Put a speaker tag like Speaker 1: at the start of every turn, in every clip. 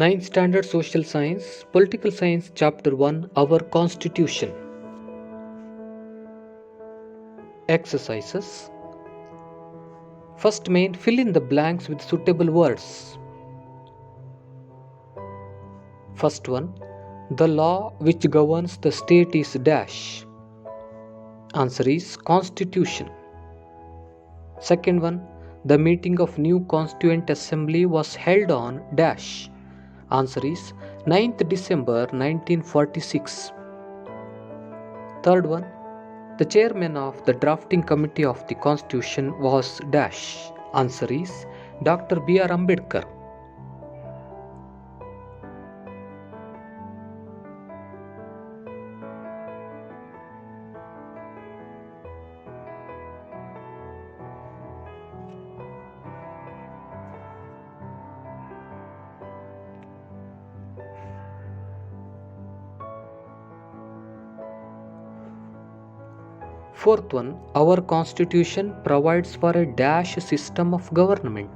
Speaker 1: Ninth Standard Social Science, Political Science, Chapter 1, Our Constitution. Exercises. First main, fill in the blanks with suitable words. First one, the law which governs the state is dash. Answer is Constitution. Second one, the meeting of new Constituent Assembly was held on dash. Answer is 9th December 1946. Third one, the chairman of the drafting committee of the Constitution was dash. Answer is Dr. B.R. Ambedkar. Fourth one, our Constitution provides for a dash system of government.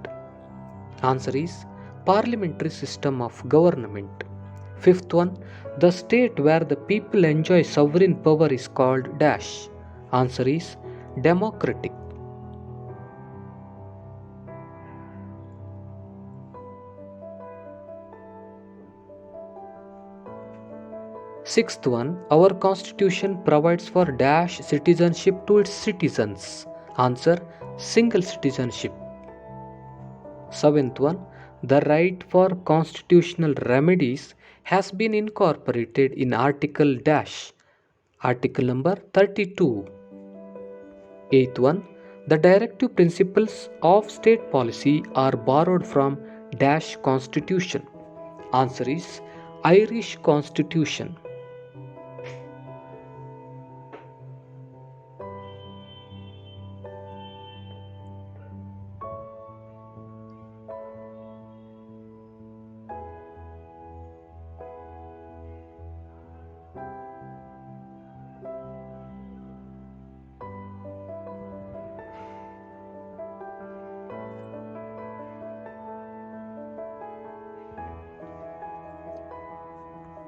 Speaker 1: Answer is parliamentary system of government. Fifth one, the state where the people enjoy sovereign power is called dash. Answer is democratic. Sixth one, our Constitution provides for dash citizenship to its citizens. Answer, single citizenship. Seventh one, the right for constitutional remedies has been incorporated in Article dash. Article number 32. Eighth one, the directive principles of state policy are borrowed from dash Constitution. Answer is Irish Constitution.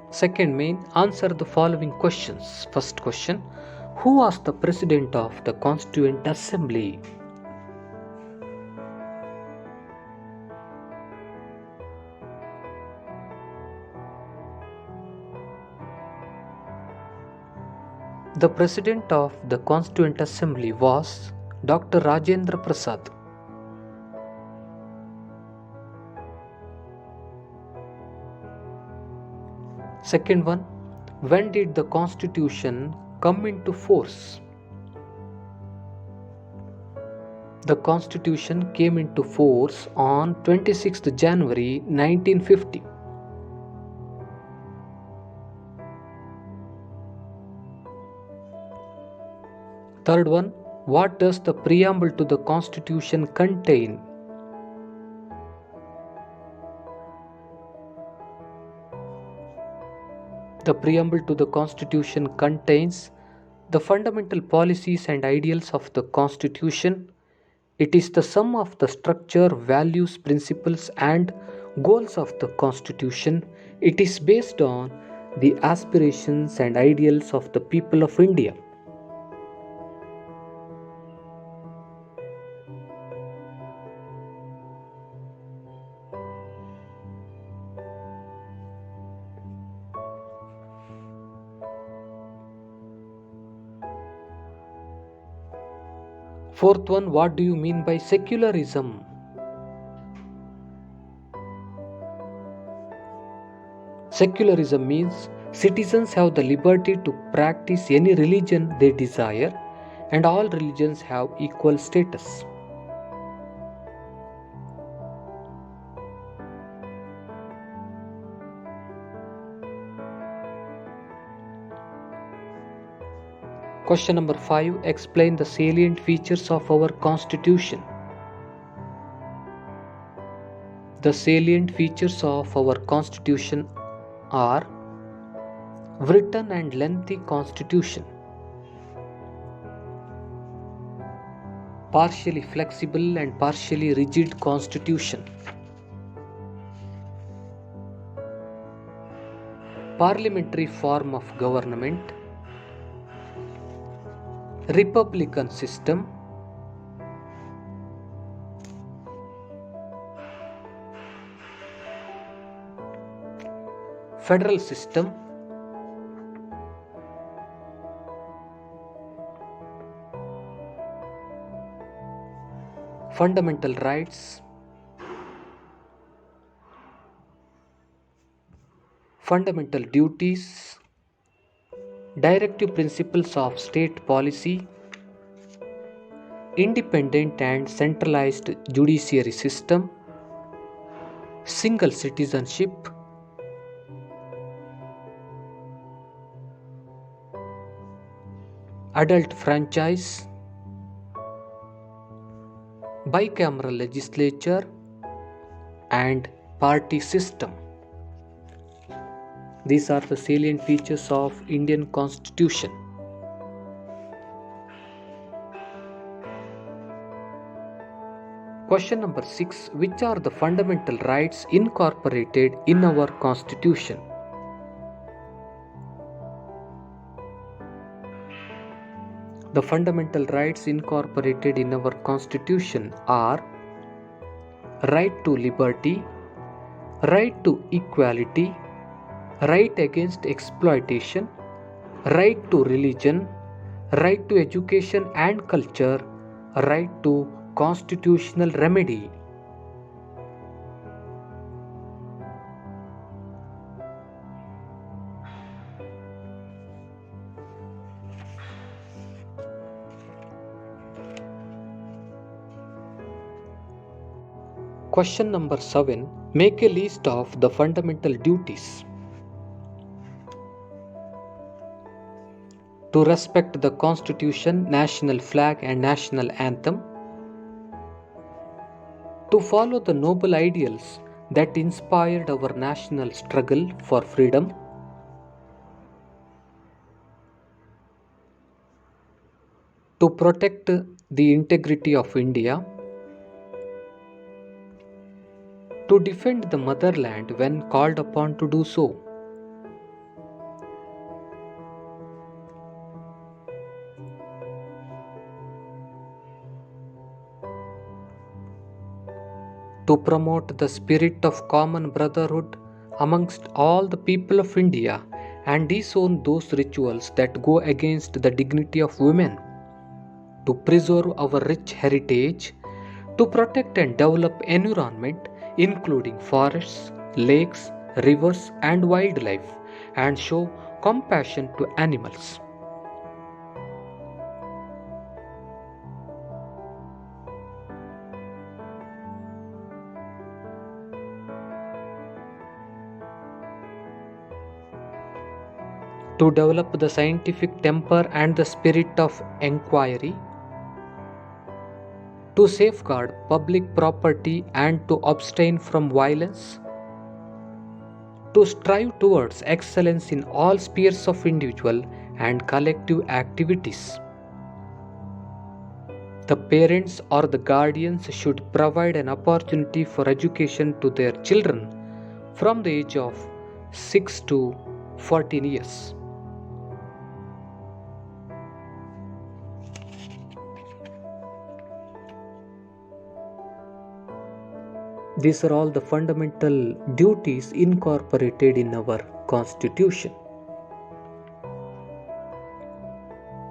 Speaker 1: Second main, answer the following questions. First question, who was the president of the Constituent Assembly? The president of the Constituent Assembly was Dr. Rajendra Prasad. Second one, when did the Constitution come into force? The Constitution came into force on 26th January 1950. Third one, what does the preamble to the Constitution contain? The preamble to the Constitution contains the fundamental policies and ideals of the Constitution. It is the sum of the structure, values, principles, and goals of the Constitution. It is based on the aspirations and ideals of the people of India. Fourth one, what do you mean by secularism? Secularism means citizens have the liberty to practice any religion they desire, and all religions have equal status. Question number 5. Explain the salient features of our Constitution. The salient features of our Constitution are written and lengthy Constitution, partially flexible and partially rigid Constitution, parliamentary form of government, republican system, federal system, fundamental rights, fundamental duties, directive principles of state policy, independent and centralized judiciary system, single citizenship, adult franchise, bicameral legislature, and party system. These are the salient features of Indian Constitution. Question number 6. Which are the fundamental rights incorporated in our Constitution? The fundamental rights incorporated in our Constitution are right to liberty, right to equality, right against exploitation, right to religion, right to education and culture, right to constitutional remedy. Question number 7. Make a list of the fundamental duties. To respect the Constitution, national flag and national anthem. To follow the noble ideals that inspired our national struggle for freedom. To protect the integrity of India. To defend the motherland when called upon to do so. To promote the spirit of common brotherhood amongst all the people of India and disown those rituals that go against the dignity of women. To preserve our rich heritage. To protect and develop environment including forests, lakes, rivers and wildlife, and show compassion to animals. To develop the scientific temper and the spirit of inquiry. To safeguard public property and to abstain from violence. To strive towards excellence in all spheres of individual and collective activities. The parents or the guardians should provide an opportunity for education to their children from the age of 6 to 14 years. These are all the fundamental duties incorporated in our Constitution.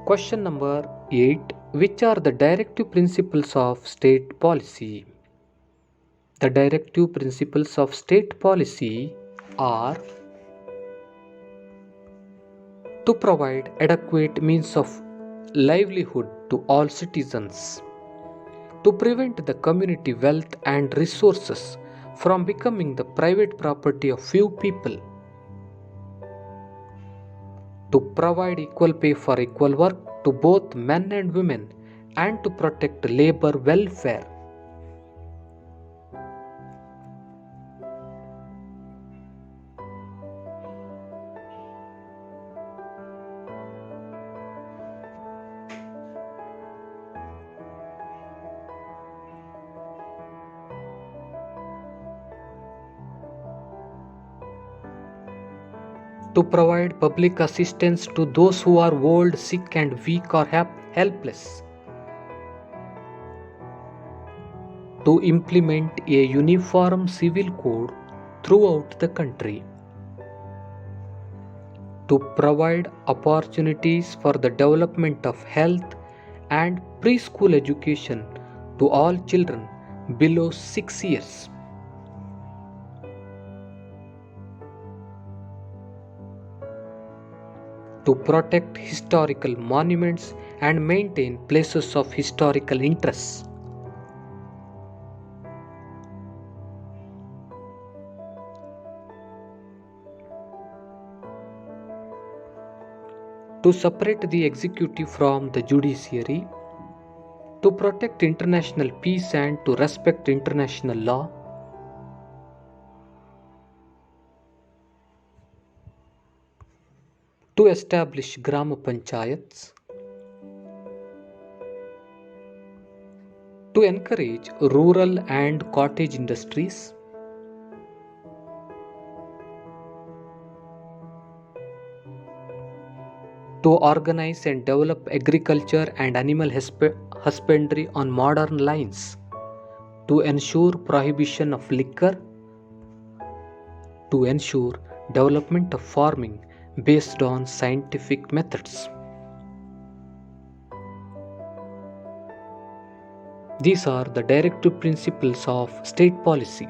Speaker 1: Question number 8. Which are the directive principles of state policy? The directive principles of state policy are to provide adequate means of livelihood to all citizens. To prevent the community wealth and resources from becoming the private property of few people. To provide equal pay for equal work to both men and women and to protect labor welfare. to provide public assistance to those who are old, sick, and weak or helpless, to implement a uniform civil code throughout the country, to provide opportunities for the development of health and preschool education to all children below 6 years, to protect historical monuments and maintain places of historical interest, to separate the executive from the judiciary, to protect international peace and to respect international law, to establish Grama Panchayats, to encourage rural and cottage industries, to organize and develop agriculture and animal husbandry on modern lines, to ensure prohibition of liquor, to ensure development of farming based on scientific methods. These are the directive principles of state policy.